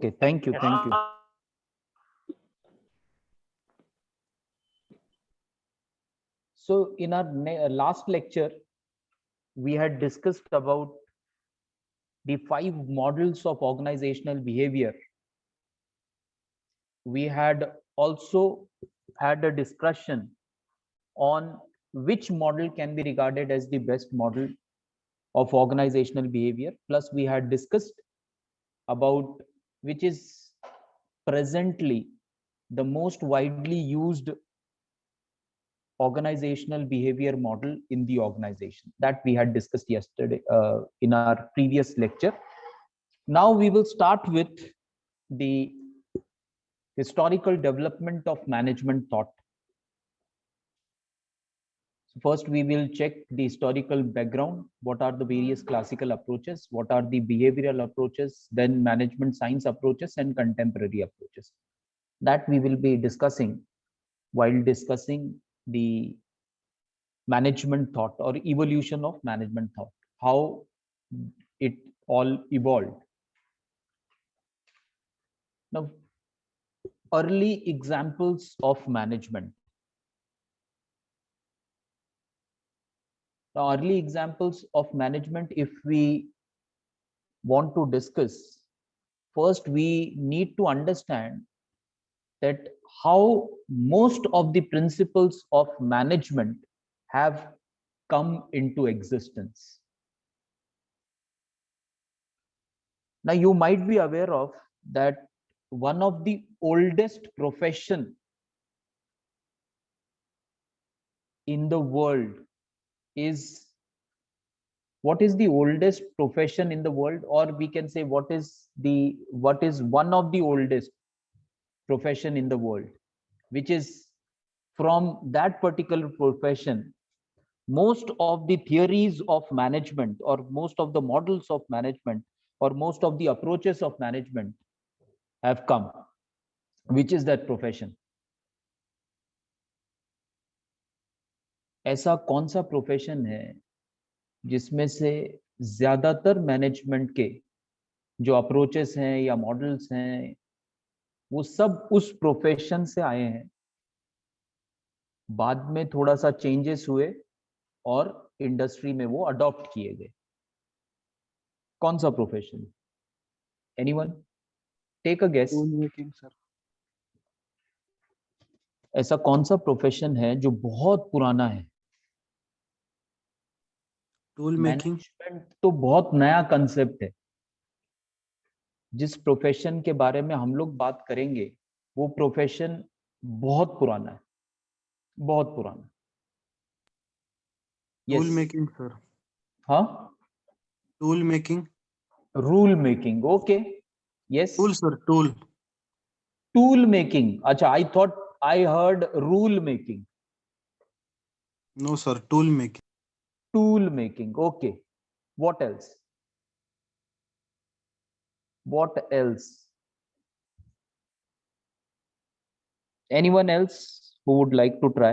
Okay, thank you. Thank you. So in our last lecture, we had discussed about the 5 models of organizational behavior. We had also had a discussion on which model can be regarded as the best model of organizational behavior. Plus, we had discussed about which is presently the most widely used organizational behavior model in the organization. That we had discussed yesterday in our previous lecture. Now we will start with the historical development of management thought. So first we will check the historical background. What are the various classical approaches? What are the behavioral approaches? Then management science approaches and contemporary approaches. That we will be discussing while discussing the management thought or evolution of management thought, how it all evolved. Now, early examples of management. Now, early examples of management, if we want to discuss, first we need to understand that how most of the principles of management have come into existence. Now, you might be aware of that one of the oldest profession in the world is, what is the oldest profession in the world, or we can say what is one of the oldest profession in the world, which is from that particular profession most of the theories of management or most of the models of management or most of the approaches of management have come. Which is that profession? ऐसा कौन सा profession है जिसमें से ज्यादातर management के जो approaches हैं या मॉडल्स हैं वो सब उस प्रोफेशन से आए हैं, बाद में थोड़ा सा चेंजेस हुए और इंडस्ट्री में वो अडॉप्ट किए गए? कौन सा profession? Anyone take a guess? Tool making sir. ऐसा कौन सा प्रोफेशन है जो बहुत पुराना है? Tool making. मैनेजमेंट तो बहुत नया कंसेप्ट है। जिस प्रोफेशन के बारे में हम लोग बात करेंगे वो प्रोफेशन बहुत पुराना है, बहुत पुराना। Tool making sir. हाँ, tool making. Rule making. Okay, yes, tool sir, tool. Tool making. अच्छा, I thought I heard rule making. No sir, tool making. Tool making, okay. What else? What else? Anyone else who would like to try?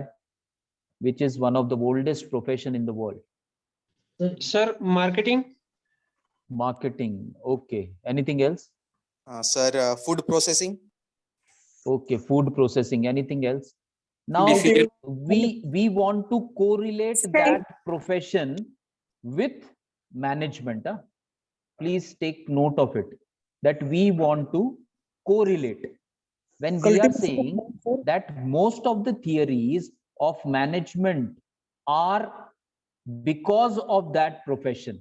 Which is one of the oldest profession in the world? Sir, marketing. Marketing, okay. Anything else? Sir, food processing. Okay, food processing. Anything else? Now we want to correlate that profession with management. Please take note of it, that we want to correlate. When we are saying that most of the theories of management are because of that profession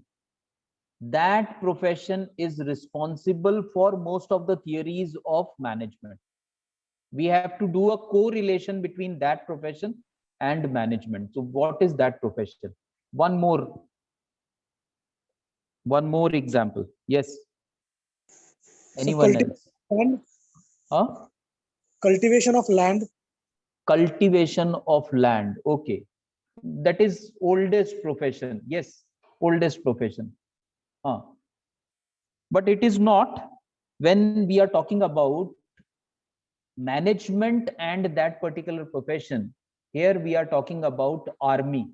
is responsible for most of the theories of management. We have to do a correlation between that profession and management. So what is that profession? One more example. Yes, anyone else? Huh? Cultivation of land. Cultivation of land, okay. That is oldest profession. Yes, oldest profession. But it is not. When we are talking about management and that particular profession, here we are talking about army.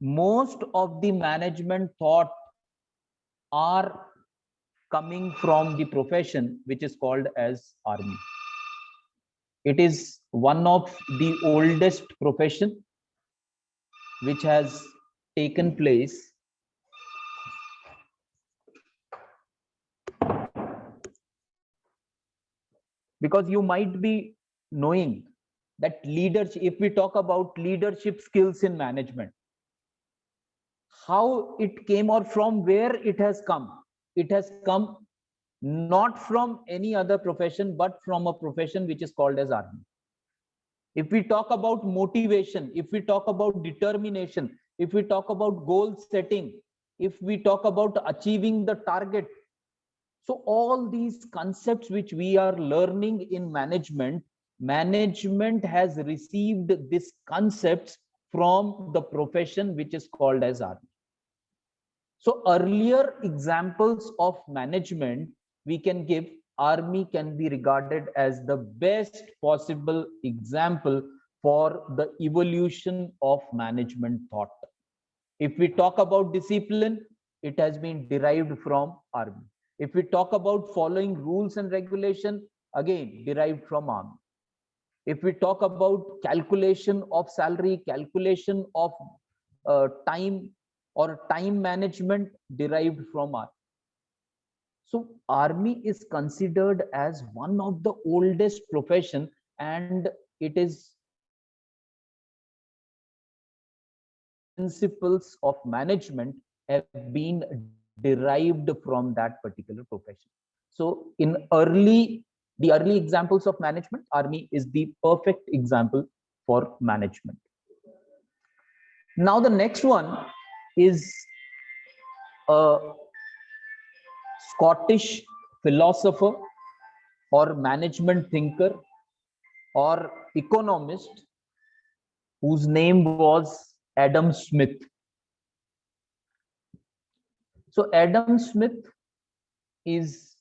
Most of the management thought are coming from the profession which is called as army. It is one of the oldest profession which has taken place because you might be knowing that leadership, if we talk about leadership skills in management, how it came or from where it has come not from any other profession but from a profession which is called as army. If we talk about motivation, if we talk about determination, if we talk about goal setting, if we talk about achieving the target, so all these concepts which we are learning in management has received these concepts from the profession which is called as army. So earlier examples of management we can give, army can be regarded as the best possible example for the evolution of management thought. If we talk about discipline, it has been derived from army. If we talk about following rules and regulation, again derived from army. If we talk about calculation of salary, calculation of time or time management, derived from army. So army is considered as one of the oldest profession, and it is principles of management have been derived from that particular profession. So in the early examples of management, army is the perfect example for management. Now the next one is a Scottish philosopher or management thinker or economist whose name was Adam Smith. So Adam Smith is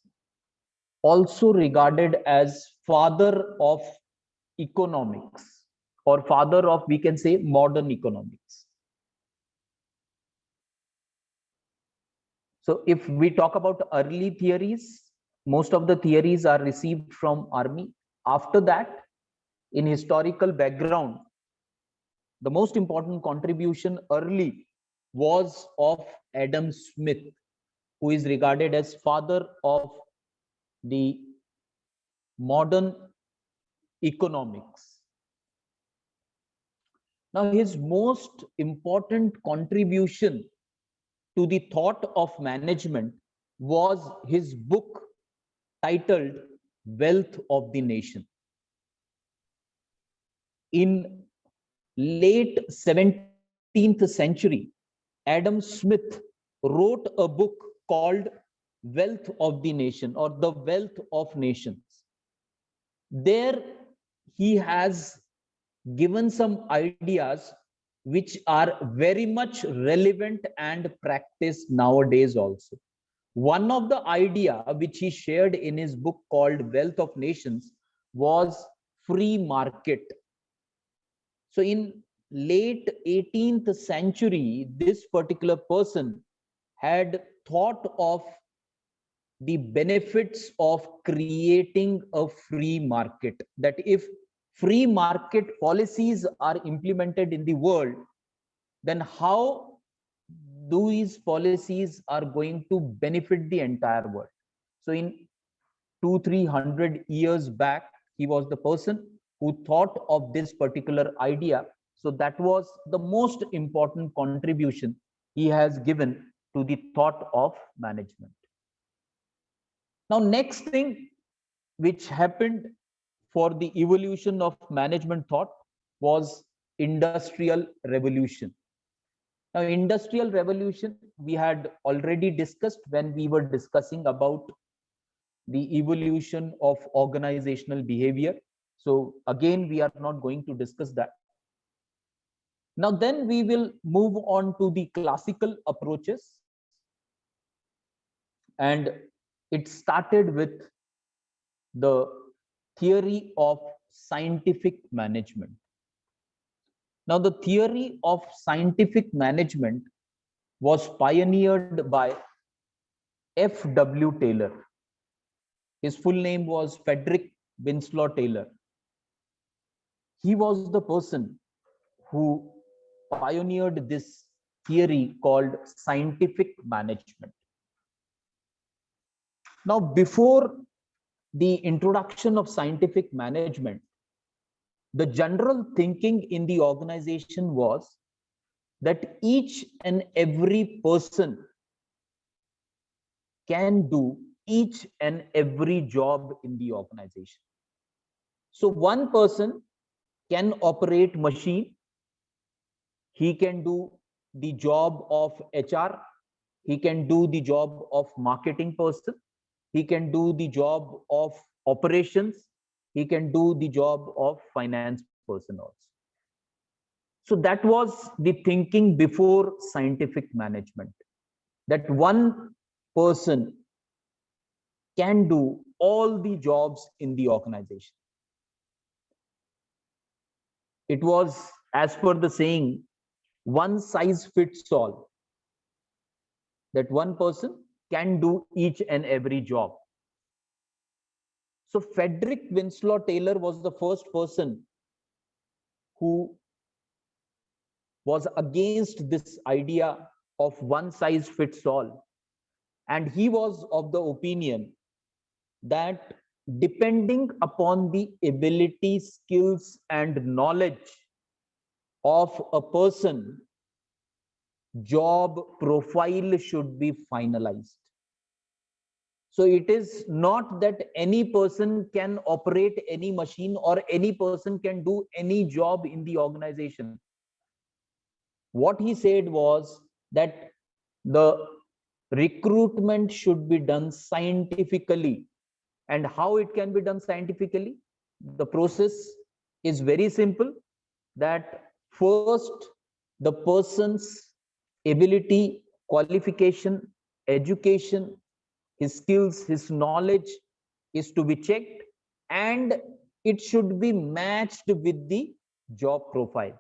also regarded as father of economics, or father of, we can say, modern economics. So if we talk about early theories, most of the theories are received from army. After that, in historical background, the most important contribution early was of Adam Smith, who is regarded as father of the modern economics. Now, his most important contribution to the thought of management was his book titled Wealth of the Nation. In late 17th century, Adam Smith wrote a book called Wealth of the Nation, or The Wealth of Nations. There he has given some ideas which are very much relevant and practiced nowadays also. One of the idea which he shared in his book called Wealth of Nations was free market. So in late 18th century, this particular person had thought of the benefits of creating a free market, that if free market policies are implemented in the world, then how these policies are going to benefit the entire world. So in 200-300 years back, he was the person who thought of this particular idea. So that was the most important contribution he has given to the thought of management. Now, next thing which happened for the evolution of management thought was Industrial Revolution. Now, Industrial Revolution, we had already discussed when we were discussing about the evolution of organizational behavior. So again, we are not going to discuss that. Now, then we will move on to the classical approaches. And it started with the theory of scientific management. Now, the theory of scientific management was pioneered by F.W. Taylor. His full name was Frederick Winslow Taylor. He was the person who pioneered this theory called scientific management. Now, before the introduction of scientific management, the general thinking in the organization was that each and every person can do each and every job in the organization. So one person can operate machine, he can do the job of HR, he can do the job of marketing person, he can do the job of operations, he can do the job of finance person also. So that was the thinking before scientific management, that one person can do all the jobs in the organization. It was, as per the saying, one size fits all, that one person can do each and every job. So Frederick Winslow Taylor was the first person who was against this idea of one size fits all. And he was of the opinion that depending upon the ability, skills, and knowledge of a person, job profile should be finalized. So it is not that any person can operate any machine or any person can do any job in the organization. What he said was that the recruitment should be done scientifically. And how it can be done scientifically? The process is very simple, that first the person's ability, qualification, education, his skills, his knowledge is to be checked, and it should be matched with the job profile.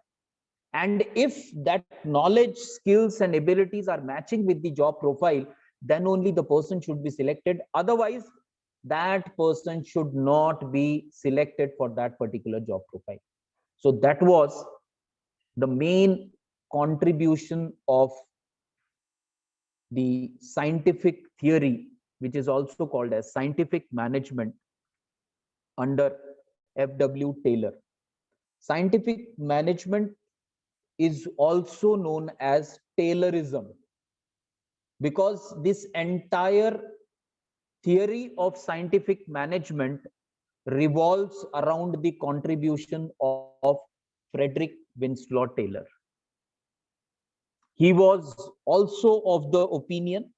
And if that knowledge, skills, and abilities are matching with the job profile, then only the person should be selected. Otherwise, that person should not be selected for that particular job profile. So that was the main contribution of the scientific theory, which is also called as scientific management, under F.W. Taylor. Scientific management is also known as Taylorism, because this entire theory of scientific management revolves around the contribution of Frederick Winslow Taylor. He was also of the opinion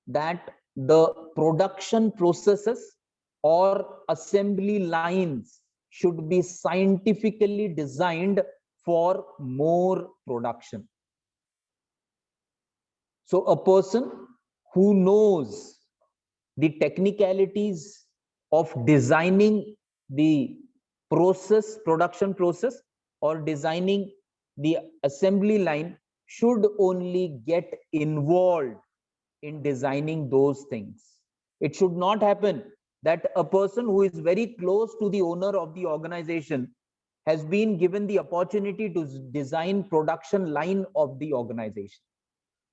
that the production processes or assembly lines should be scientifically designed for more production. So a person who knows the technicalities of designing the production process, or designing the assembly line, should only get involved in designing those things. It should not happen that a person who is very close to the owner of the organization has been given the opportunity to design production line of the organization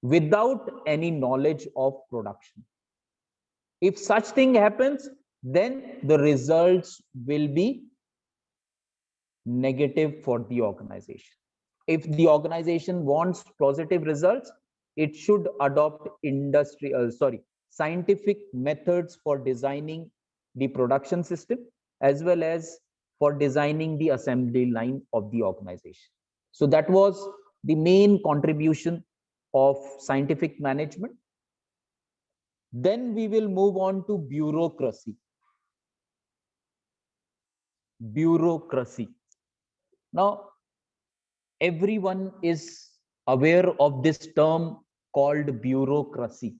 without any knowledge of production. If such thing happens, then the results will be negative for the organization. If the organization wants positive results, it should adopt scientific methods for designing the production system, as well as for designing the assembly line of the organization. So that was the main contribution of scientific management. Then we will move on to bureaucracy. Bureaucracy. Now, everyone is aware of this term called bureaucracy.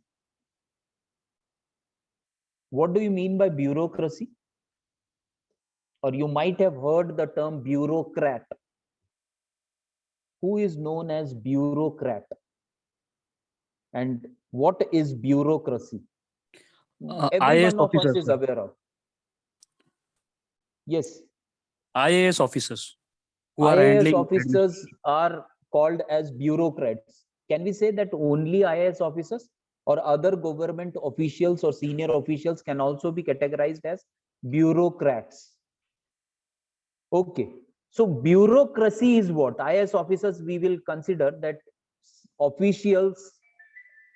What do you mean by bureaucracy? Or you might have heard the term bureaucrat. Who is known as bureaucrat? And what is bureaucracy? every IAS one of us officers, is sir. aware of. Yes, IAS officers who are IAS handling officers are called as bureaucrats. Can we say that only IAS officers or other government officials or senior officials can also be categorized as bureaucrats? Okay, so bureaucracy is what? IAS officers, we will consider that officials,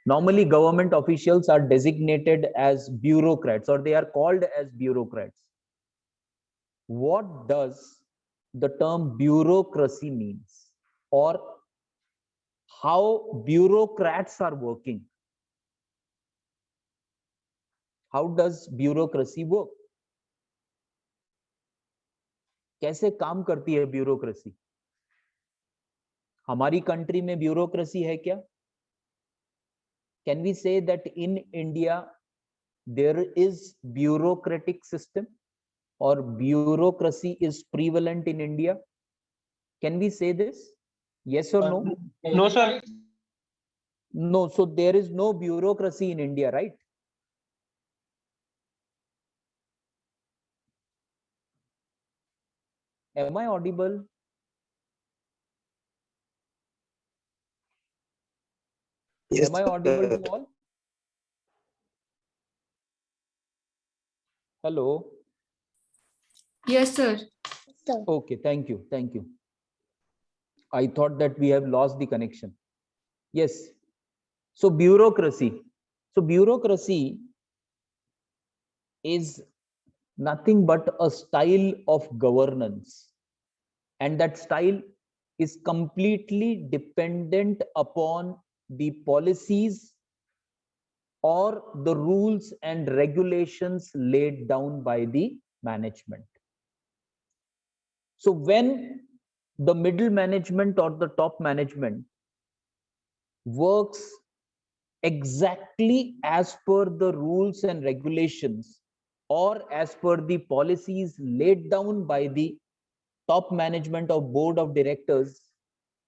normally government officials are designated as bureaucrats or they are called as bureaucrats. What does the term bureaucracy means, or how bureaucrats are working? How does bureaucracy work? कैसे काम करती है bureaucracy? हमारी country में bureaucracy है क्या? Can we say that in India there is bureaucratic system or bureaucracy is prevalent in India? Can we say this? Yes or no? No, sir. No, so there is no bureaucracy in India, right? Am I audible? Am I audible to all? Hello? Yes, sir. Okay, thank you. Thank you. I thought that we have lost the connection. Yes. So bureaucracy. So bureaucracy is nothing but a style of governance. And that style is completely dependent upon the policies or the rules and regulations laid down by the management. So when the middle management or the top management works exactly as per the rules and regulations or as per the policies laid down by the top management or board of directors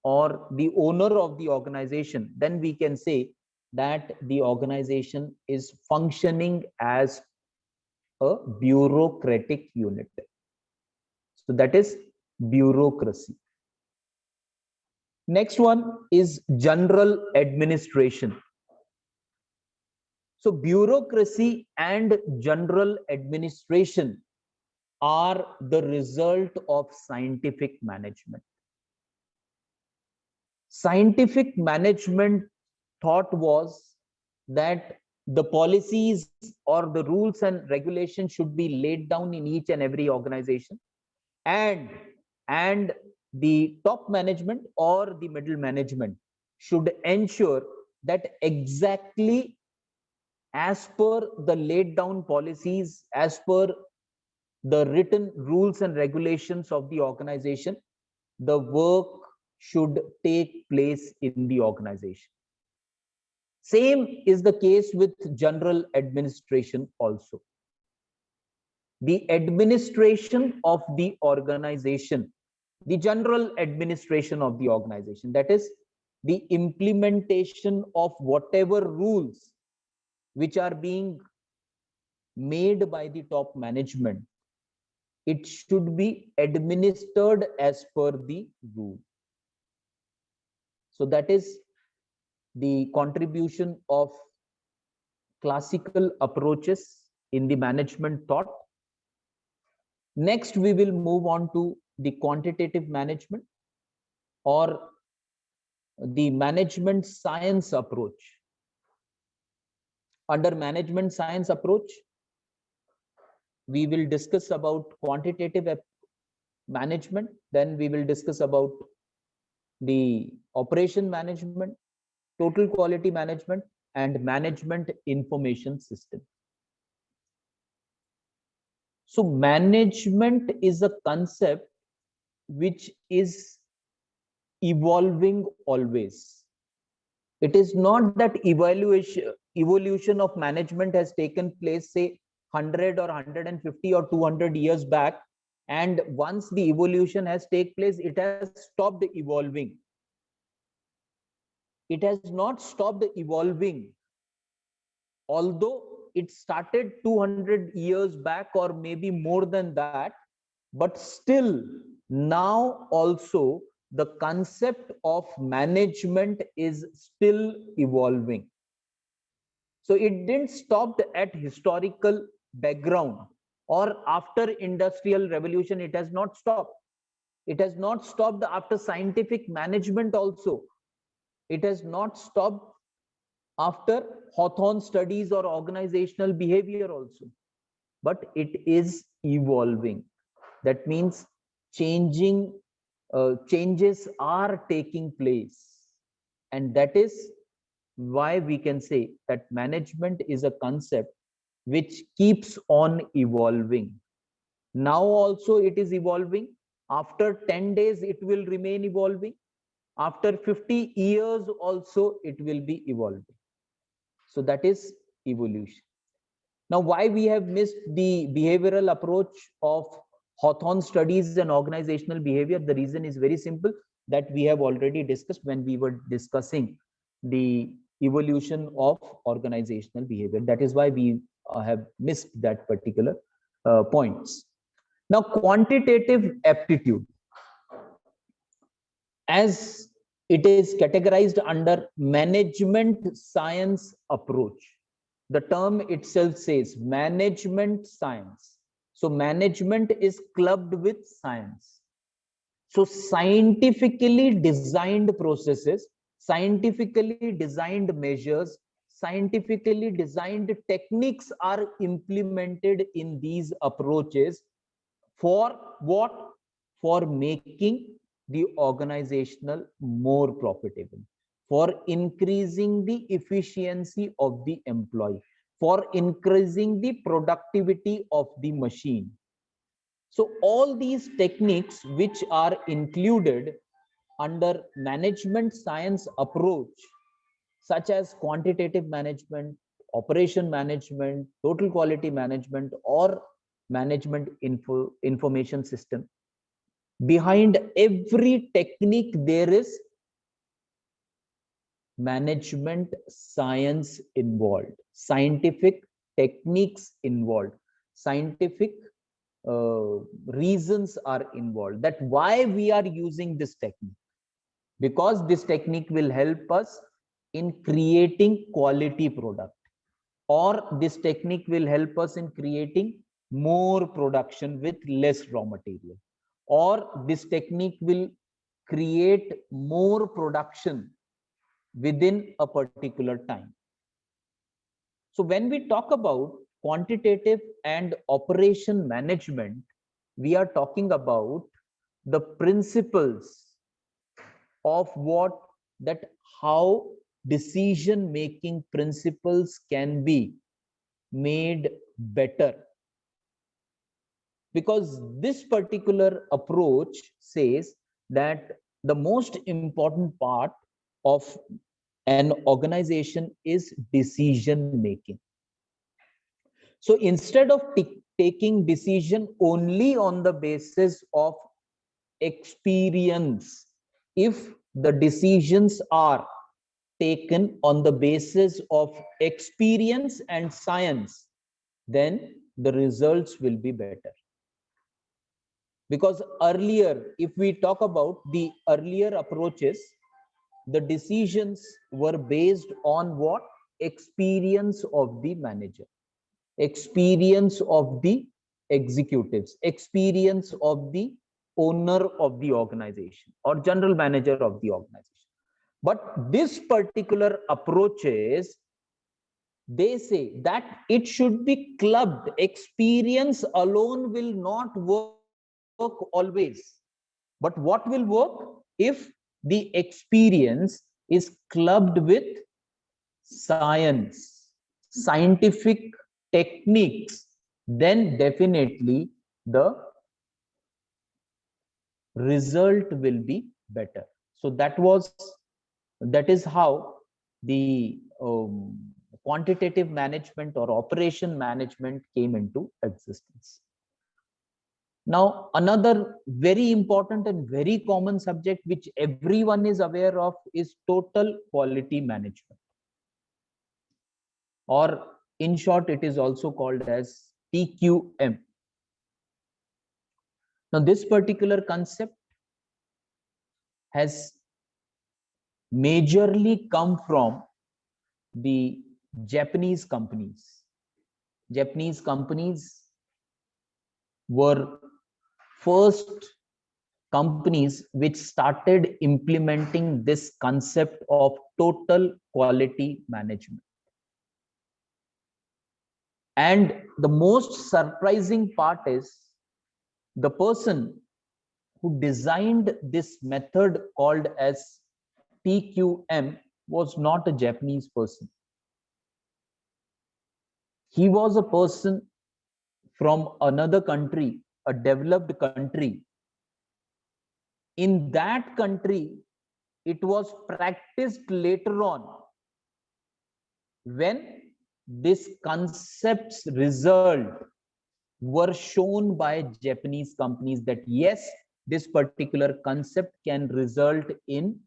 or the owner of the organization, then we can say that the organization is functioning as a bureaucratic unit. So that is bureaucracy. Next one is general administration. So bureaucracy and general administration are the result of scientific management. Scientific management thought was that the policies or the rules and regulations should be laid down in each and every organization, and the top management or the middle management should ensure that exactly as per the laid down policies, as per the written rules and regulations of the organization, the work should take place in the organization. Same is the case with general administration also. The administration of the organization, the general administration of the organization, that is the implementation of whatever rules which are being made by the top management, it should be administered as per the rule. So that is the contribution of classical approaches in the management thought. Next, we will move on to the quantitative management or the management science approach. Under management science approach, we will discuss about quantitative management, then we will discuss about the operation management, total quality management, and management information system. So management is a concept which is evolving always. It is not that evolution of management has taken place, say 100 or 150 or 200 years back, and once the evolution has taken place, it has stopped evolving. It has not stopped evolving, although it started 200 years back or maybe more than that, but still now also the concept of management is still evolving. So it didn't stop at historical background or after industrial revolution. It has not stopped. It has not stopped after scientific management also. It has not stopped after Hawthorne studies or organizational behavior also. But it is evolving. That means changes are taking place. And that is why we can say that management is a concept which keeps on evolving. Now also it is evolving. After 10 days, it will remain evolving. After 50 years also, it will be evolving. So that is evolution. Now, why we have missed the behavioral approach of Hawthorne studies and organizational behavior? The reason is very simple, that we have already discussed when we were discussing the evolution of organizational behavior. That is why we have missed that particular points. Now, quantitative aptitude, as it is categorized under management science approach. The term itself says management science. So management is clubbed with science. So scientifically designed processes, scientifically designed measures, scientifically designed techniques are implemented in these approaches. For what? For making the organizational more profitable, for increasing the efficiency of the employee, for increasing the productivity of the machine. So all these techniques which are included under management science approach, such as quantitative management, operation management, total quality management, or management information system, behind every technique there is management science involved, scientific techniques involved, scientific reasons are involved. That why we are using this technique, because this technique will help us in creating quality product, or this technique will help us in creating more production with less raw material, or this technique will create more production within a particular time. So when we talk about quantitative and operation management, we are talking about the principles of what, that how decision making principles can be made better. Because this particular approach says that the most important part of an organization is decision making. So instead of taking decision only on the basis of experience, if the decisions are taken on the basis of experience and science, then the results will be better. Because earlier, if we talk about the earlier approaches, the decisions were based on what? Experience of the manager, experience of the executives, experience of the owner of the organization or general manager of the organization. But this particular approaches, they say that it should be clubbed. Experience alone will not work always. But what will work? If the experience is clubbed with science, scientific techniques, then definitely the result will be better. So that is how the quantitative management or operation management came into existence. Now, another very important and very common subject which everyone is aware of is total quality management, or In short, it is also called as TQM. Now, this particular concept has majorly come from the Japanese companies. Japanese companies were first companies which started implementing this concept of total quality management. And the most surprising part is the person who designed this method called as TQM was not a Japanese person. He was a person from another country, a developed country. In that country, it was practiced later on when this concept's result were shown by Japanese companies that yes, this particular concept can result in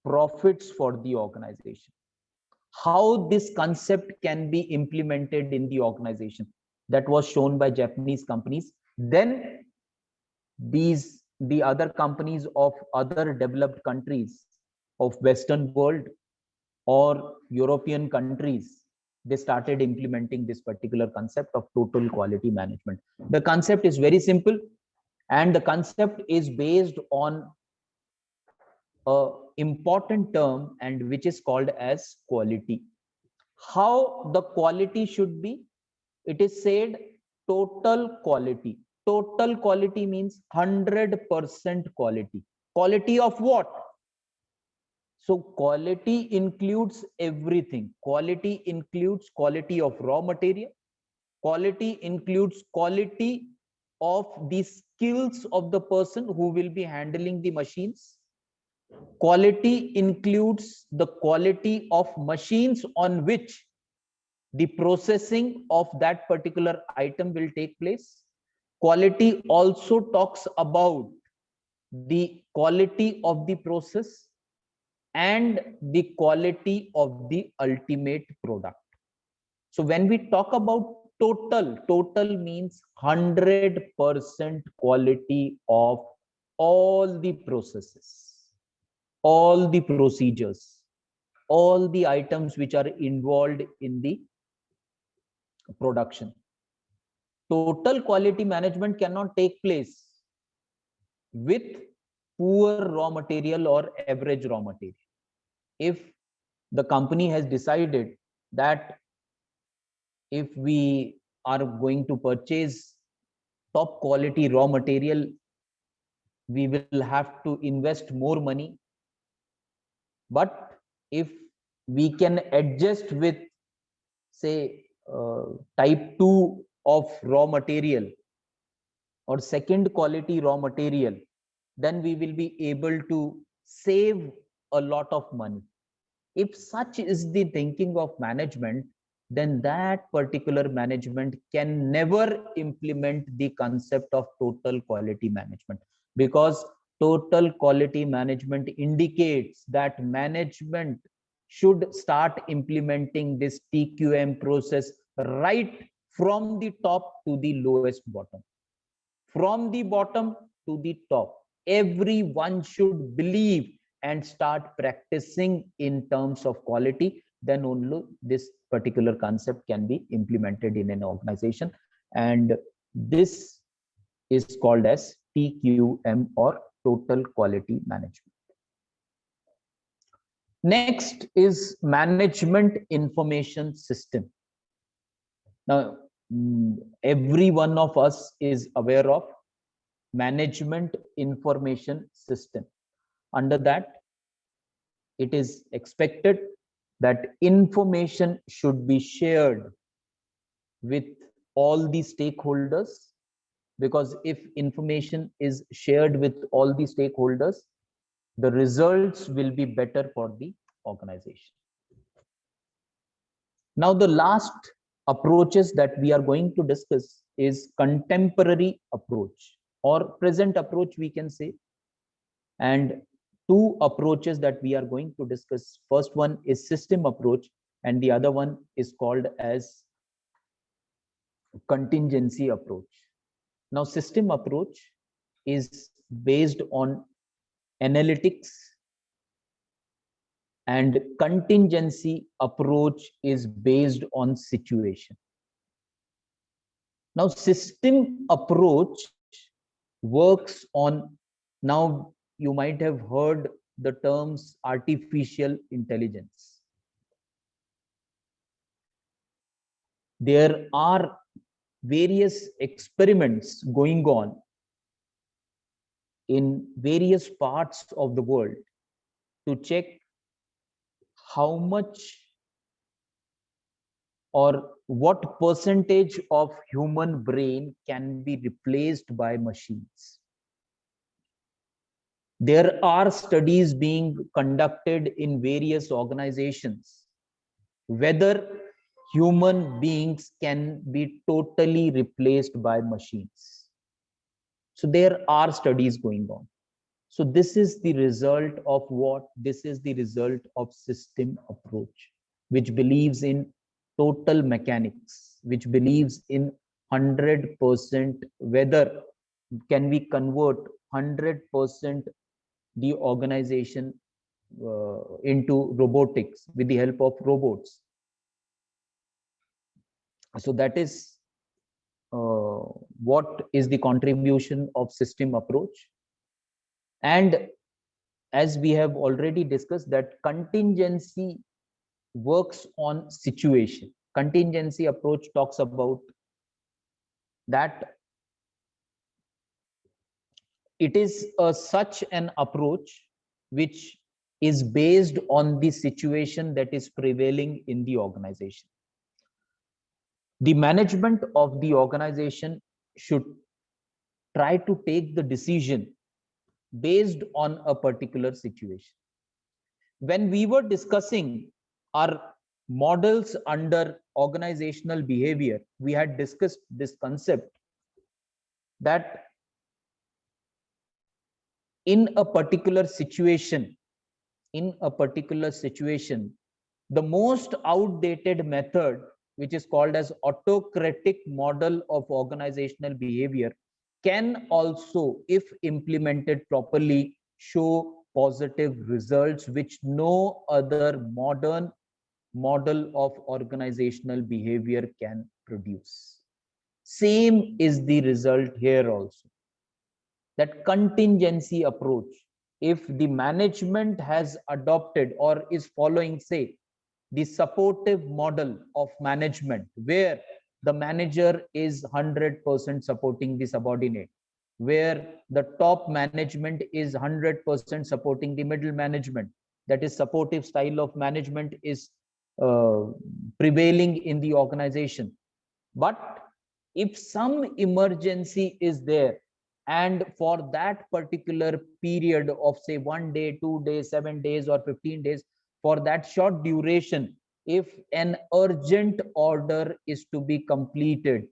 profits for the organization. How this concept can be implemented in the organization, that was shown by Japanese companies. Then the other companies of other developed countries of Western world or European countries, they started implementing this particular concept of total quality management. The concept is very simple, and the concept is based on a important term, and which is called as quality. How the quality should be? It is said total quality. Total quality means 100% quality. Quality of what? So quality includes everything. Quality includes quality of raw material. Quality includes quality of the skills of the person who will be handling the machines. Quality includes the quality of machines on which the processing of that particular item will take place. Quality also talks about the quality of the process and the quality of the ultimate product. So when we talk about total means 100% quality of all the processes, all the procedures, all the items which are involved in the production. Total quality management cannot take place with poor raw material or average raw material. If the company has decided that if we are going to purchase top quality raw material, we will have to invest more money. But if we can adjust with, say, type 2 of raw material or second quality raw material, then we will be able to save a lot of money. If such is the thinking of management, then that particular management can never implement the concept of total quality management, because total quality management indicates that management should start implementing this TQM process right from the top to the lowest bottom. From the bottom to the top, everyone should believe and start practicing in terms of quality. Then only this particular concept can be implemented in an organization, and this is called as TQM or total quality management. Next is management information system. Now, every one of us is aware of management information system. Under that, it is expected that information should be shared with all the stakeholders, because if information is shared with all the stakeholders, the results will be better for the organization. Now, the last approaches that we are going to discuss is contemporary approach or present approach, we can say. And two approaches that we are going to discuss. First one is system approach, and the other one is called as contingency approach. Now, system approach is based on analytics, and contingency approach is based on situation. Now, system approach works on, now you might have heard the terms artificial intelligence. There are various experiments going on in various parts of the world to check how much or what percentage of human brain can be replaced by machines. There are studies being conducted in various organizations whether human beings can be totally replaced by machines. So there are studies going on. So this is the result of what? This is the result of system approach, which believes in total mechanics, which believes in 100% whether can we convert 100% the organization into robotics with the help of robots. So that is what is the contribution of system approach. And as we have already discussed, that contingency works on situation. Contingency approach talks about that it is such an approach which is based on the situation that is prevailing in the organization. The management of the organization should try to take the decision based on a particular situation. When we were discussing our models under organizational behavior, we had discussed this concept that in a particular situation, the most outdated method, which is called as autocratic model of organizational behavior, can also, if implemented properly, show positive results which no other modern model of organizational behavior can produce. Same is the result here also. That contingency approach, if the management has adopted or is following, say, the supportive model of management, where the manager is 100% supporting the subordinate, where the top management is 100% supporting the middle management, that is supportive style of management is prevailing in the organization. But if some emergency is there, and for that particular period of, say, 1 day, 2 days, 7 days, or 15 days, for that short duration, if an urgent order is to be completed,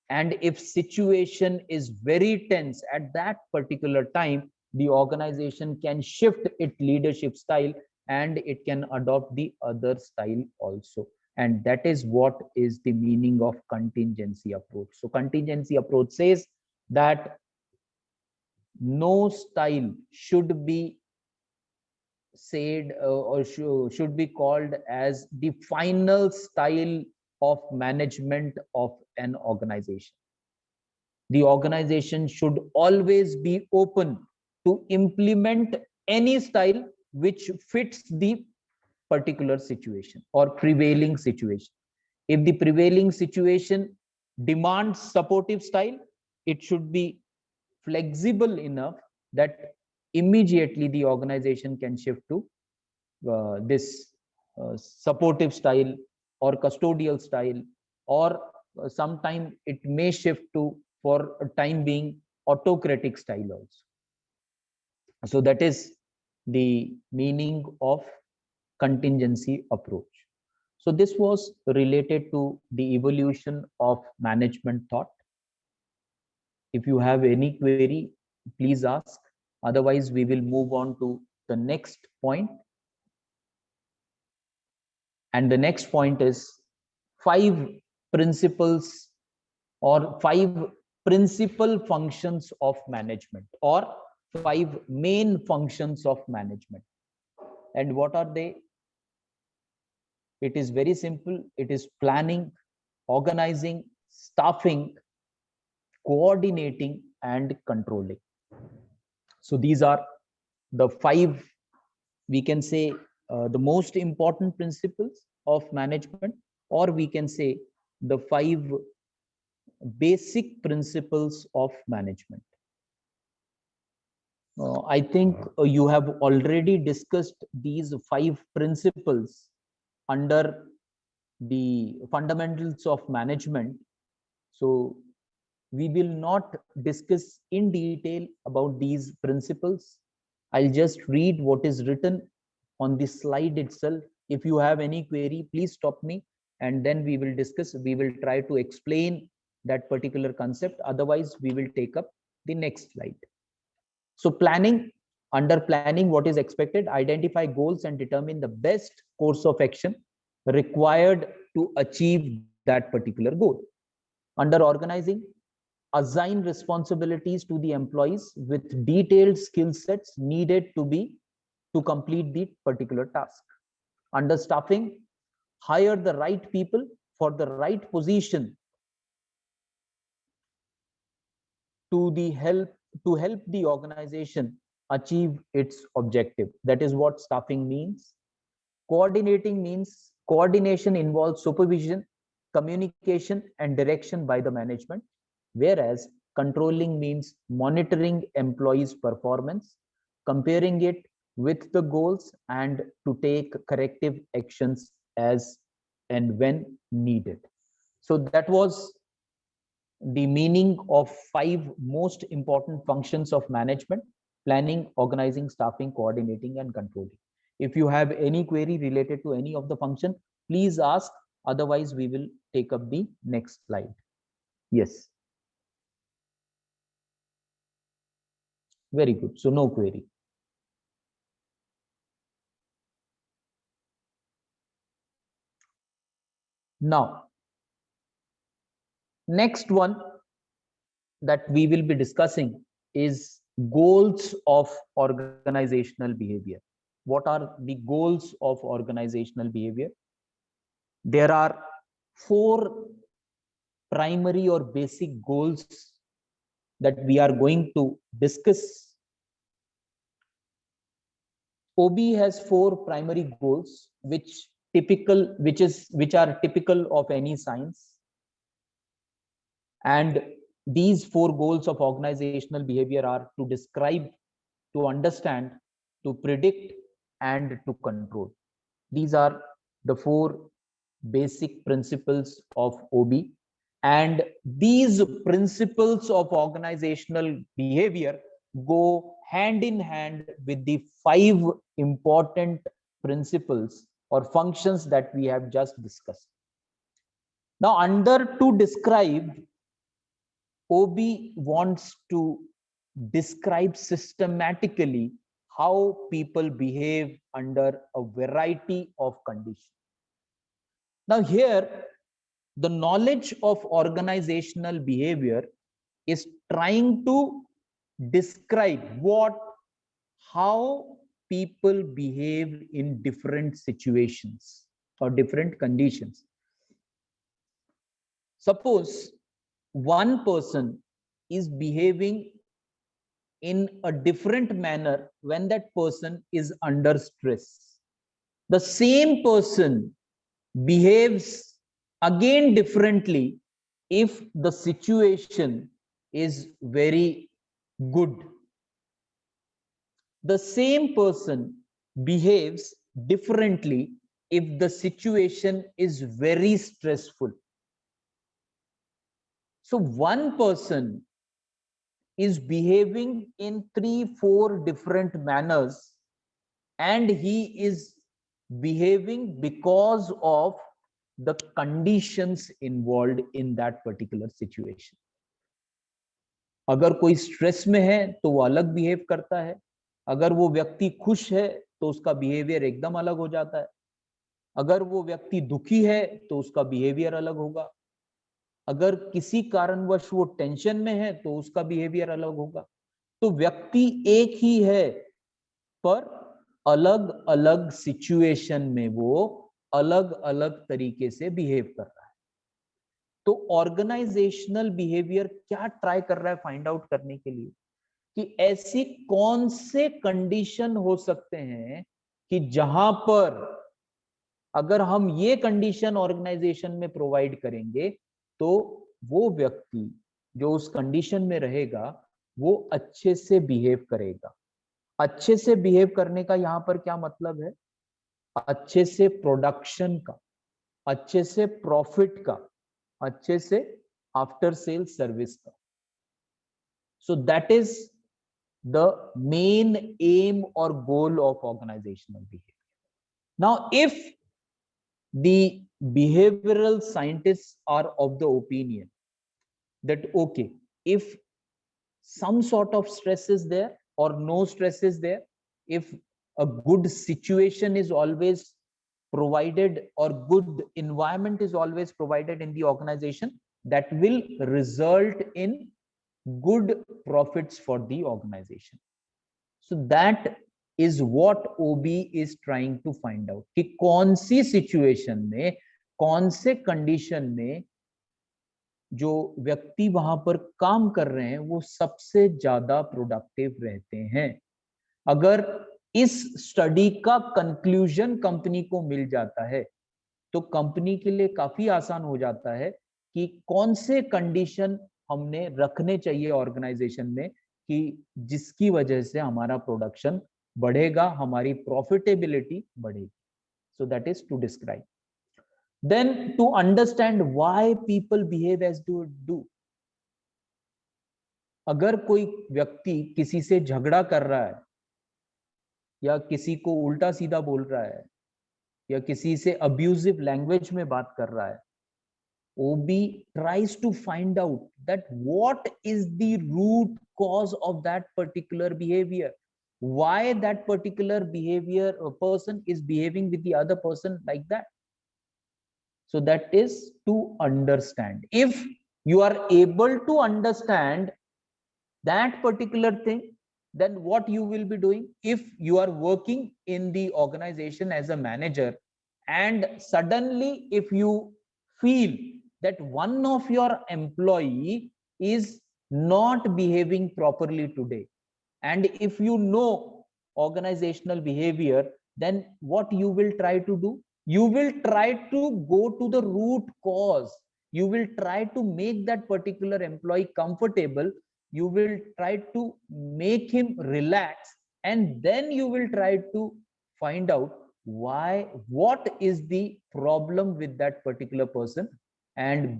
and if situation is very tense at that particular time, the organization can shift its leadership style and it can adopt the other style also. And that is what is the meaning of contingency approach. So contingency approach says that no style should be said or should be called as the final style of management of an organization. The organization should always be open to implement any style which fits the particular situation or prevailing situation. If the prevailing situation demands supportive style, it should be flexible enough that immediately the organization can shift to this supportive style or custodial style, or sometime it may shift to, for a time being, autocratic style also. So that is the meaning of contingency approach. So this was related to the evolution of management thought. If you have any query, please ask. Otherwise, we will move on to the next point. And the next point is 5 principles or 5 principal functions of management, or 5 main functions of management. And what are they? It is very simple. It is planning, organizing, staffing, coordinating, and controlling. So these are the 5, we can say, the most important principles of management, or we can say the 5 basic principles of management. I think you have already discussed these 5 principles under the fundamentals of management. So we will not discuss in detail about these principles. I'll just read what is written on this slide itself. If you have any query, please stop me, and then we will discuss. We will try to explain that particular concept. Otherwise, we will take up the next slide. So planning, under planning, what is expected? Identify goals and determine the best course of action required to achieve that particular goal. Under organizing, assign responsibilities to the employees with detailed skill sets needed to complete the particular task. Under staffing, hire the right people for the right position to help the organization achieve its objective. That is what staffing means. Coordinating means coordination involves supervision, communication, and direction by the management, whereas controlling means monitoring employees' performance, comparing it with the goals, and to take corrective actions as and when needed. So that was the meaning of 5 most important functions of management: planning, organizing, staffing, coordinating, and controlling. If you have any query related to any of the function, please ask. Otherwise, we will take up the next slide. Yes. Very good. So no query. Now, next one that we will be discussing is goals of organizational behavior. What are the goals of organizational behavior? There are 4 primary or basic goals that we are going to discuss. OB has 4 primary goals which are typical of any science. And these 4 goals of organizational behavior are to describe, to understand, to predict, and to control. These are the 4 basic principles of OB. And these principles of organizational behavior go hand in hand with the 5 important principles or functions that we have just discussed. Now, under to describe, OB wants to describe systematically how people behave under a variety of conditions. Now here, the knowledge of organizational behavior is trying to describe how people behave in different situations or different conditions. Suppose one person is behaving in a different manner when that person is under stress. The same person behaves again differently if the situation is very good. The same person behaves differently if the situation is very stressful. So one person is behaving in 3-4 different manners, and he is behaving because of the conditions involved in that particular situation. अगर कोई stress में है तो वो अलग behave करता है, अगर वो व्यक्ति खुश है तो उसका बिहेवियर एकदम अलग हो जाता है. अगर वो व्यक्ति दुखी है तो उसका बिहेवियर अलग होगा, अगर किसी कारणवश वो टेंशन में है तो उसका बिहेवियर अलग होगा। तो व्यक्ति एक ही है, पर अलग अलग सिचुएशन में वो अलग अलग तरीके से बिहेव कर रहा है। तो ऑर्गेनाइजेशनल बिहेवियर क्या ट्राई कर रहा है फाइंड आउट करने के लिए कि ऐसी कौन से कंडीशन हो सकते हैं कि जहां पर अगर हम ये कंडीशन ऑर्गेनाइजेशन में प्रोवाइड करेंगे तो वो व्यक्ति जो उस कंडीशन में रहेगा वो अच्छे से बिहेव करेगा। अच्छे से बिहेव करने का यहां पर क्या मतलब है? अच्छे से प्रोडक्शन का, अच्छे से प्रॉफिट का, अच्छे से आफ्टर सेल सर्विस का। So that is the main aim or goal of organisational behaviour. Now if the behavioral scientists are of the opinion that okay, if some sort of stress is there or no stress is there, if a good situation is always provided or good environment is always provided in the organization, that will result in good profits for the organization. So that is what OB is trying to find out कि कौन सी situation में, कौन से condition में जो व्यक्ति वहां पर काम कर रहे हैं वो सबसे ज्यादा प्रोडक्टिव रहते हैं। अगर इस स्टडी का कंक्लूजन कंपनी को मिल जाता है तो कंपनी के लिए काफी आसान हो जाता है कि कौन से कंडीशन हमने रखने चाहिए ऑर्गेनाइजेशन में कि जिसकी वजह से हमारा प्रोडक्शन बढ़ेगा, हमारी प्रॉफिटेबिलिटी बढ़ेगी। So that is to describe. Then to understand why people behave as do do. अगर कोई व्यक्ति किसी से झगड़ा कर रहा है या किसी को उल्टा सीधा बोल रहा है या किसी से अब्यूजिव लैंग्वेज में बात कर रहा है, OB tries to find out that what is the root cause of that particular behavior, why that particular behavior a person is behaving with the other person like that. So that is to understand. If you are able to understand that particular thing, then what you will be doing if you are working in the organization as a manager and suddenly if you feel that one of your employee is not behaving properly today, and if you know organizational behavior, then what you will try to do? You will try to go to the root cause. You will try to make that particular employee comfortable. You will try to make him relax, and then you will try to find out why, what is the problem with that particular person, and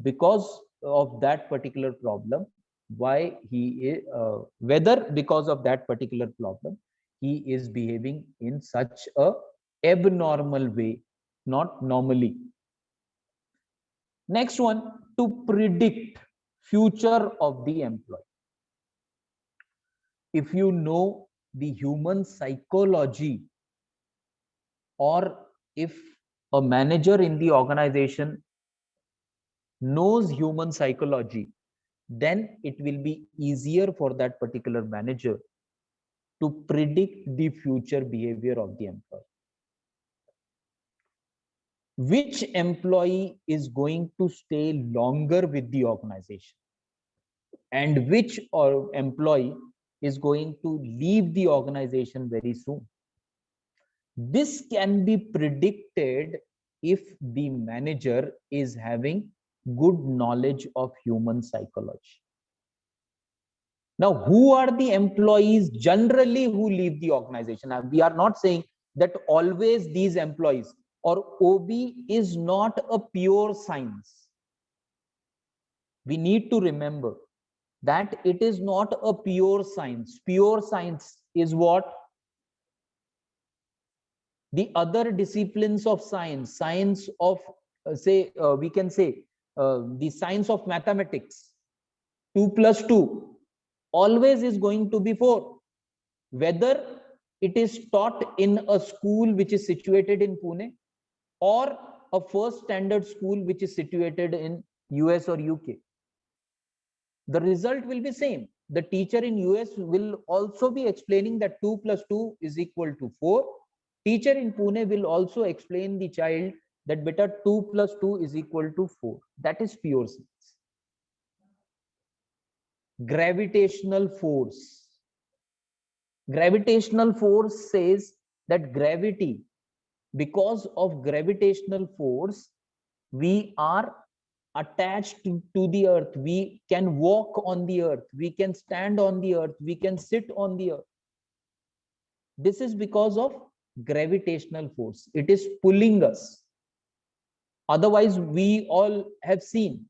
because of that particular problem, why he is whether because of that particular problem he is behaving in such a abnormal way, not normally. Next one, to predict future of the employee. If you know the human psychology, or if a manager in the organization knows human psychology, then it will be easier for that particular manager to predict the future behavior of the employee. Which employee is going to stay longer with the organization and which employee is going to leave the organization very soon. This can be predicted if the manager is having good knowledge of human psychology. Now, who are the employees generally who leave the organization? Now, we are not saying that always these employees, or OB is not a pure science. We need to remember that it is not a pure science. Pure science is what? The other disciplines of science, science of we can say the science of mathematics, 2 plus 2 always is going to be 4. Whether it is taught in a school which is situated in Pune, or a first standard school which is situated in US or UK, the result will be same. The teacher in US will also be explaining that 2 plus 2 is equal to 4. Teacher in Pune will also explain the child that beta 2 plus 2 is equal to 4. That is pure science. Gravitational force. Gravitational force says that gravity, because of gravitational force, we are attached to the earth. We can walk on the earth. We can stand on the earth. We can sit on the earth. This is because of gravitational force. It is pulling us. Otherwise, we all have seen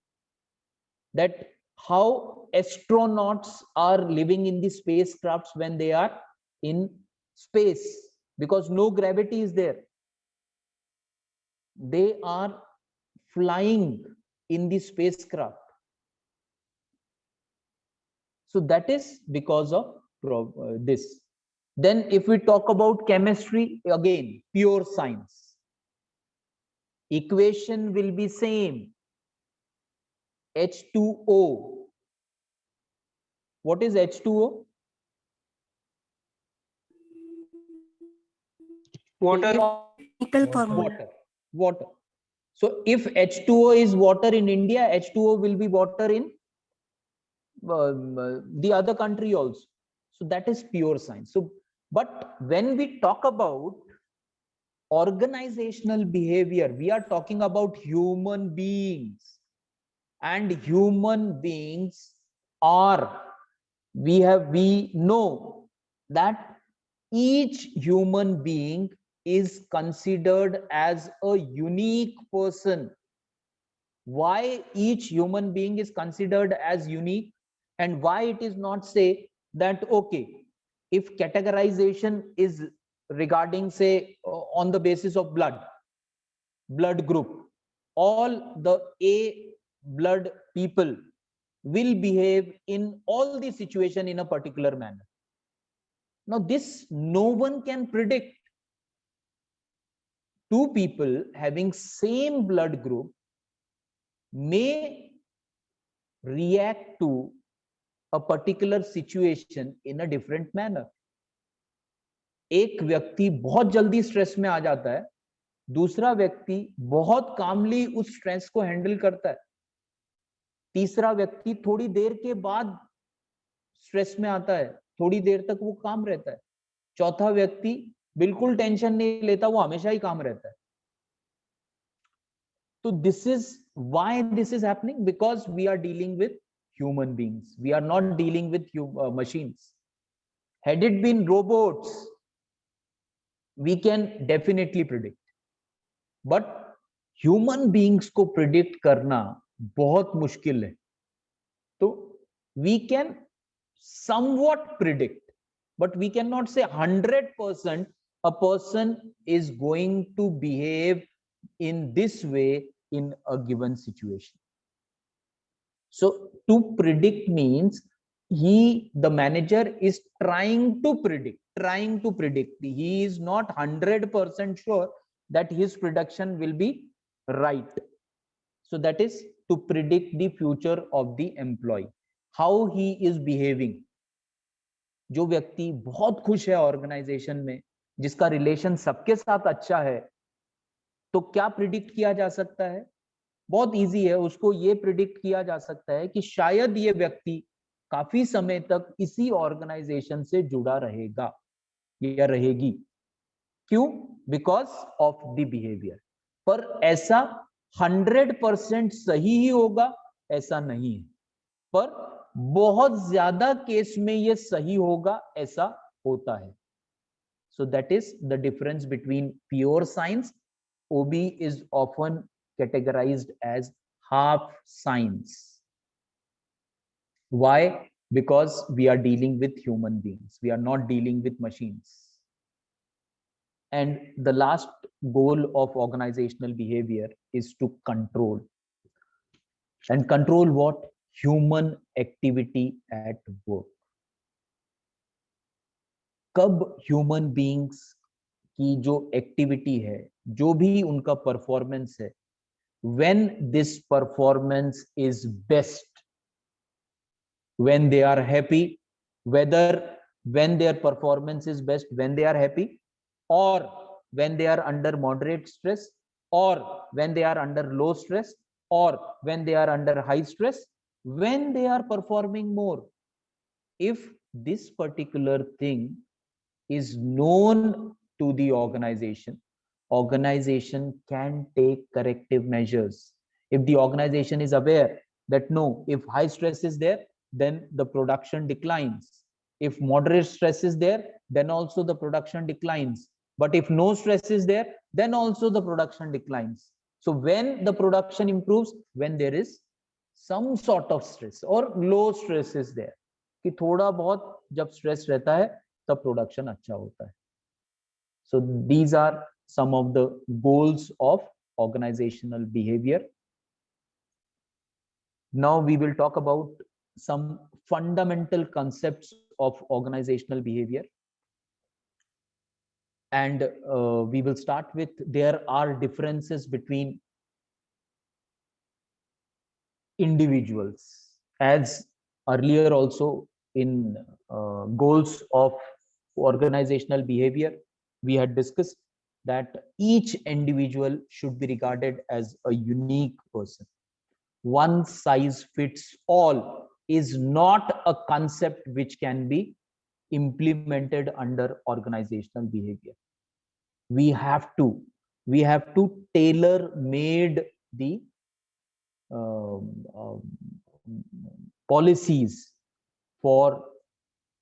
that how astronauts are living in the spacecrafts when they are in space, because no gravity is there. They are flying in the spacecraft. So that is because of this. Then if we talk about chemistry, again, pure science. Equation will be same. H2O. What is H2O? Water. Chemical formula. Water. So if H2O is water in India, H2O will be water in the other country also. So that is pure science. So, but when we talk about organizational behavior, we are talking about human beings, and human beings are, we know that each human being is considered as a unique person. Why each human being is considered as unique, and why it is not say that, okay, if categorization is regarding, say, on the basis of blood group, all the A blood people will behave in all the situation in a particular manner. Now this no one can predict. Two people having same blood group may react to a particular situation in a different manner. एक व्यक्ति बहुत जल्दी stress में आ जाता है, दूसरा व्यक्ति बहुत कामली उस स्ट्रेस को हैंडल करता है, तीसरा व्यक्ति थोड़ी देर के बाद स्ट्रेस में आता है, थोड़ी देर तक वो काम रहता है, चौथा व्यक्ति बिल्कुल टेंशन नहीं लेता, वो हमेशा ही काम रहता है. So this is why this is happening, because we are dealing with human beings. We are not dealing with machines. Had it been robots, we can definitely predict. But human beings को predict करना बहुत मुश्किल है. तो we can somewhat predict, but we cannot say 100% a person is going to behave in this way in a given situation. So to predict means the manager is trying to predict. He is not 100% sure that his prediction will be right. So that is to predict the future of the employee, how he is behaving. जो व्यक्ति बहुत खुश है organisation में, जिसका relation सबके साथ अच्छा है, तो क्या प्रिडिक्ट किया जा सकता है? बहुत इजी है. उसको ये प्रिडिक्ट किया जा सकता है कि शायद ये व्यक्ति काफी समय तक इसी ऑर्गेनाइजेशन से जुड़ा रहेगा या रहेगी. क्यों? Because of the behaviour. पर ऐसा 100% सही ही होगा ऐसा नहीं है, पर बहुत ज्यादा केस में ये सही होगा ऐसा होता है. So that is the difference between pure science. OB is often categorized as half science. Why? Because we are dealing with human beings. We are not dealing with machines. And the last goal of organizational behavior is to control. And control what? Human activity at work. कब human beings की जो activity है जो भी उनका performance है, when this performance is best, when they are happy, whether when their performance is best when they are happy, or when they are under moderate stress, or when they are under low stress, or when they are under high stress, when they are performing more. If this particular thing is known to the organization, organization can take corrective measures. If the organization is aware that no, if high stress is there, then the production declines. If moderate stress is there, then also the production declines. But if no stress is there, then also the production declines. So when the production improves, when there is some sort of stress or low stress is there, कि थोड़ा बहुत जब stress रहता है तब production अच्छा होता है. So these are some of the goals of organizational behavior. Now we will talk about some fundamental concepts of organizational behavior. And we will start with, there are differences between individuals. As earlier also in goals of organizational behavior, we had discussed that each individual should be regarded as a unique person. One size fits all is not a concept which can be implemented under organizational behavior. We have to tailor made the policies for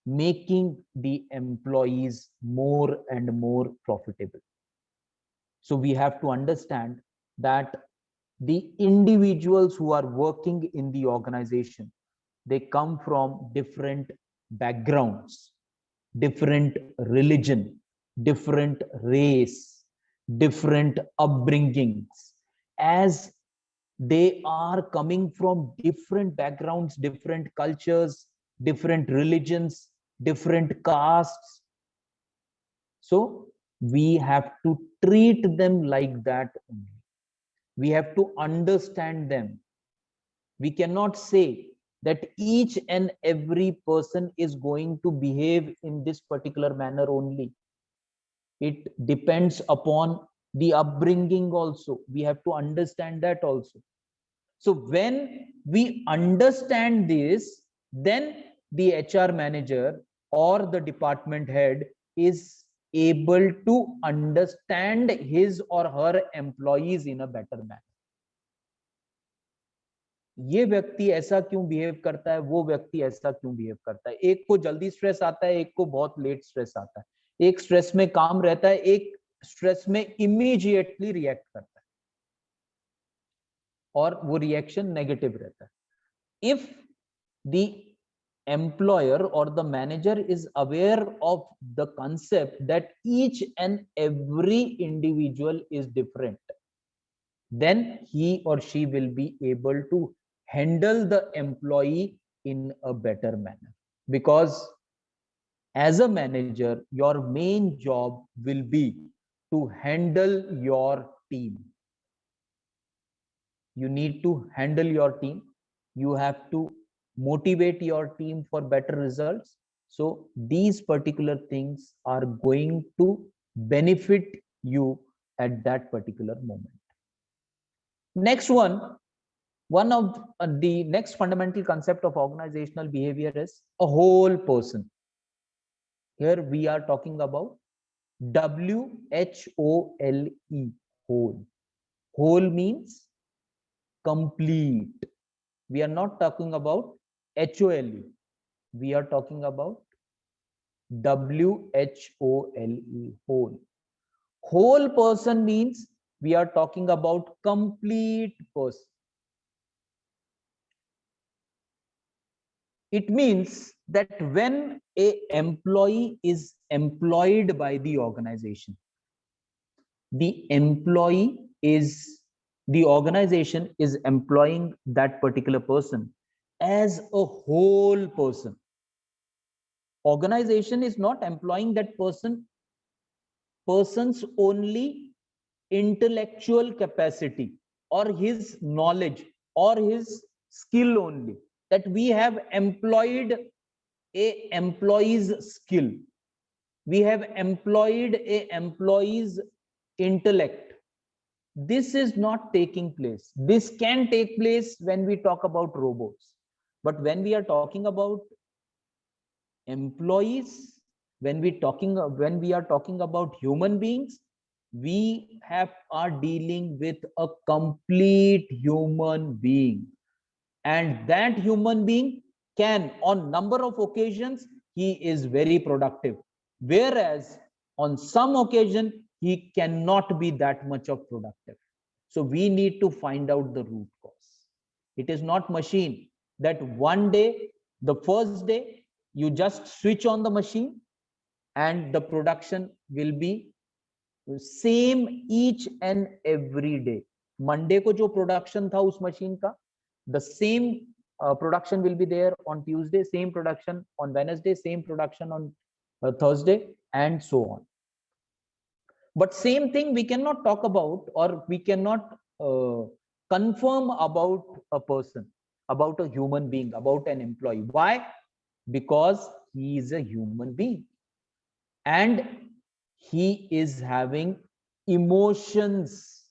making the employees more and more profitable. So we have to understand that the individuals who are working in the organization, they come from different backgrounds, different religion, different race, different upbringings. As they are coming from different backgrounds, different cultures, different religions, different castes, so we have to treat them like that only. We have to understand them. We cannot say that each and every person is going to behave in this particular manner only. It depends upon the upbringing also. We have to understand that also. So when we understand this, then the HR manager or the department head is able to understand his or her employees in a better manner. ये व्यक्ति ऐसा क्यों behave करता है, वो व्यक्ति ऐसा क्यों बिहेव करता है, एक को जल्दी स्ट्रेस आता है, एक को बहुत लेट स्ट्रेस आता है, एक स्ट्रेस में काम रहता है, एक स्ट्रेस में इमीडिएटली रिएक्ट करता है और वो रिएक्शन नेगेटिव रहता है. If the employer or the manager is aware of the concept that each and every individual is different, then he or she will be able to handle the employee in a better manner. Because as a manager, your main job will be to handle your team. You need to handle your team. You have to motivate your team for better results. So these particular things are going to benefit you at that particular moment. Next one of the next fundamental concept of organizational behavior is a whole person. Here we are talking about WHOLE, whole. Whole means complete. We are not talking about HOLE. We are talking about WHOLE, whole. Whole person means we are talking about complete person. It means that when an employee is employed by the organization, the organization is employing that particular person as a whole person. Organization is not employing that persons only intellectual capacity or his knowledge or his skill only, that we have employed a employee's skill, we have employed a employee's intellect. This is not taking place. This can take place when we talk about robots, but when we are talking about employees, when we are talking about human beings, we are dealing with a complete human being, and that human being can, on number of occasions, he is very productive, whereas on some occasion he cannot be that much of productive. So we need to find out the root cause. It is not machine that one day, the first day, you just switch on the machine and the production will be same each and every day. Monday ko jo production tha us machine ka, the same production will be there on Tuesday, same production on Wednesday, same production on Thursday, and so on. But same thing we cannot talk about, or we cannot confirm about a person, about a human being, about an employee. Why? Because he is a human being and he is having emotions,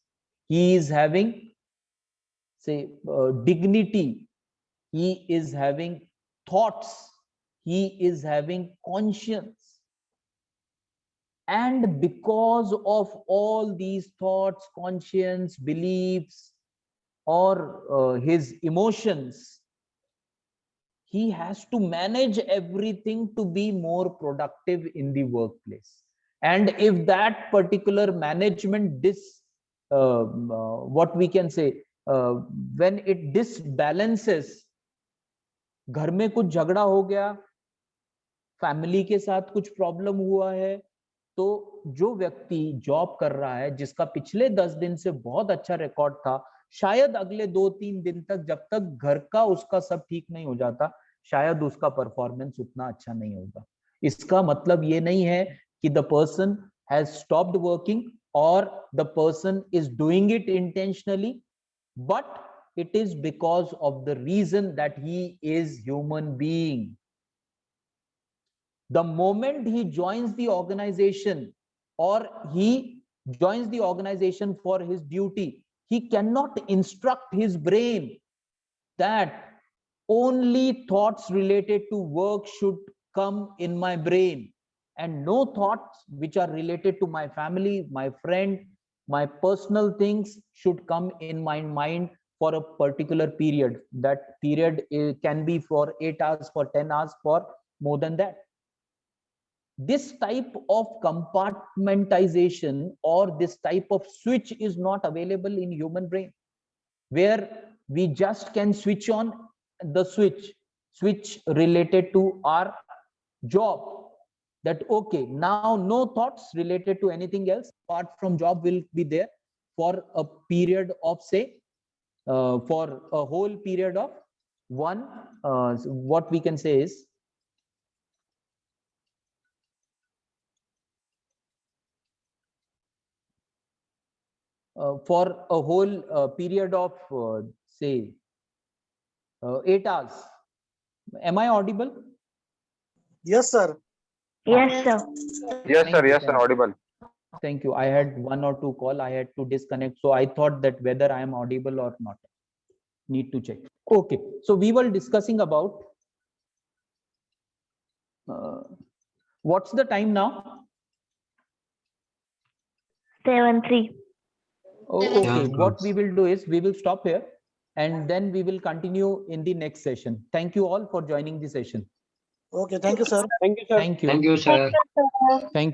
he is having, say, dignity, he is having thoughts, he is having conscience. And because of all these thoughts, conscience, beliefs, or his emotions, he has to manage everything to be more productive in the workplace. And if that particular management what we can say, when it disbalances, घर में कुछ झगड़ा हो गया, family के साथ कुछ problem हुआ है, तो जो व्यक्ति जॉब कर रहा है, जिसका पिछले 10 दिन से बहुत अच्छा रिकॉर्ड था, शायद अगले 2-3 दिन तक, जब तक घर का उसका सब ठीक नहीं हो जाता, शायद उसका परफॉर्मेंस उतना अच्छा नहीं होगा. इसका मतलब ये नहीं है कि the person has stopped working or the person is doing it intentionally, but it is because of the reason that he is human being. The moment he joins the organization or he joins the organization for his duty, he cannot instruct his brain that only thoughts related to work should come in my brain and no thoughts which are related to my family, my friend, my personal things should come in my mind for a particular period. That period can be for 8 hours, for 10 hours, for more than that. This type of compartmentalization or this type of switch is not available in human brain, where we just can switch on the switch related to our job, that okay, now no thoughts related to anything else apart from job will be there for a period of, say, for a whole period of what we can say is for a whole period of say 8 hours. Am I audible? Yes, sir. Yes, sir. Yes, Thank sir. you, Yes, sir. thank you. Audible. Thank you. I had 1 or 2 call. I had to disconnect. So I thought that whether I am audible or not. Need to check. Okay. So we were discussing about what's the time now? 7:03. Oh, okay. What we will do is we will stop here and then we will continue in the next session. Thank you all for joining the session. Okay, thank you, sir. Thank you, sir. Thank you. Thank you, sir. Thank